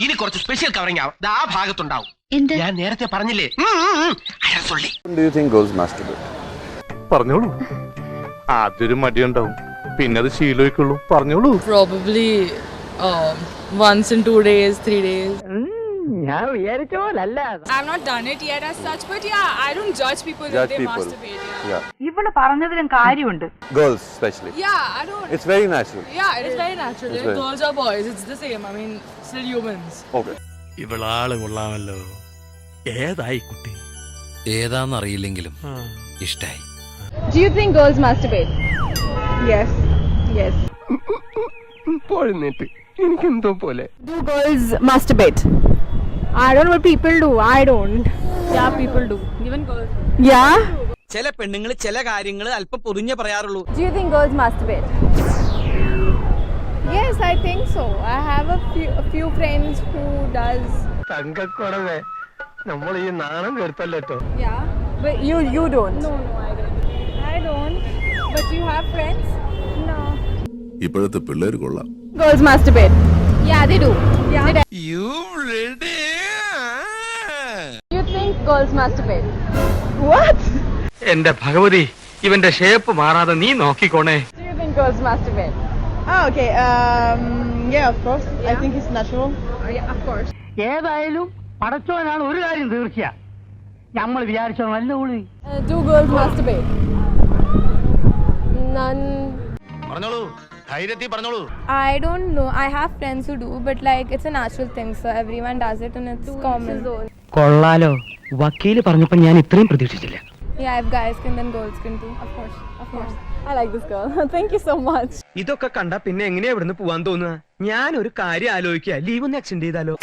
ഇനി കുറച്ച് special covering ആവും. ആ ഭാഗത്തുണ്ടാവും. ഞാൻ നേരത്തെ പറഞ്ഞില്ലേ. പറഞ്ഞോളൂ. ആദ്യൊരു മടിയുണ്ടാവും, പിന്നെ അത് ശീലമായിക്കുള്ളൂ. പറഞ്ഞോളൂ. Probably once in 2 days, 3 days. I've not done it yet as such, but yeah, I don't judge people if they masturbate. ഇവള് പറഞ്ഞതിലും കാര്യമുണ്ട്. Girls especially. Yeah, I don't. It's very natural. Yeah, it is very natural. It's very... Girls or boys, it's the same. I mean, still humans. Okay. ഇവളാള് കൊള്ളാമല്ലോ. ഏതായി കുട്ടി? ഏതാന്നറിയില്ലെങ്കിലും ഇഷ്ടായി. Do you think girls masturbate? Yes. Yes. എനിക്കെന്തോ പോലെ. Do girls masturbate? I don't know what people do. I don't. Yeah, people do. Even girls. Yeah? ചില പെണ്ണുങ്ങൾ ചില കാര്യങ്ങൾ അല്പം പൊറിഞ്ഞേ പറയാറുള്ളൂ. Do you think girls masturbate? Yes, I think so. I have a few friends who does. തങ്കക്കുറവേ, നമ്മൾ ഈ നാണം കേട്ടല്ലോ. Yeah. But you don't. No, I don't. But you have friends? No. ഇപ്പോഴത്തെ പിള്ളേർ കൊള്ളാം. Girls masturbate. Yeah, they do. Yeah. You ready? You think girls masturbate? What? എന്റെ ഭഗവതി, ഇവന്റെ shape മാറാതെ നീ നോക്കിക്കോണേ. Do you think girls masturbate? Oh, okay. Yeah, of course. Yeah. I think it's natural. Yeah, of course. ഏതായാലും പടച്ചോനാണ് ഒരു കാര്യം തീർച്ചയാ. നമ്മൾ വിചാരിച്ചോ നല്ല ഉള്ളി. Do girls masturbate? None. പറഞ്ഞോളൂ, ധൈര്യത്തിൽ പറഞ്ഞോളൂ. I don't know. I have friends who do, but like it's a natural thing, so everyone does it and it's common. കൊള്ളാലോ, വക്കീല് പറഞ്ഞപ്പോൾ ഞാൻ ഇത്രയും പ്രതീക്ഷിച്ചില്ല. Yeah, if guys can, then girls can too. Of course. I like this girl. Thank you so much. ഇതൊക്കെ കണ്ടാ പിന്നെ എങ്ങനെയാ ഇവിടുന്ന് പോവാൻ തോന്നുക? ഞാൻ ഒരു കാര്യം ആലോചിക്കുക, ലീവ് ഒന്ന് എക്സ്റ്റെൻഡ് ചെയ്താലോ?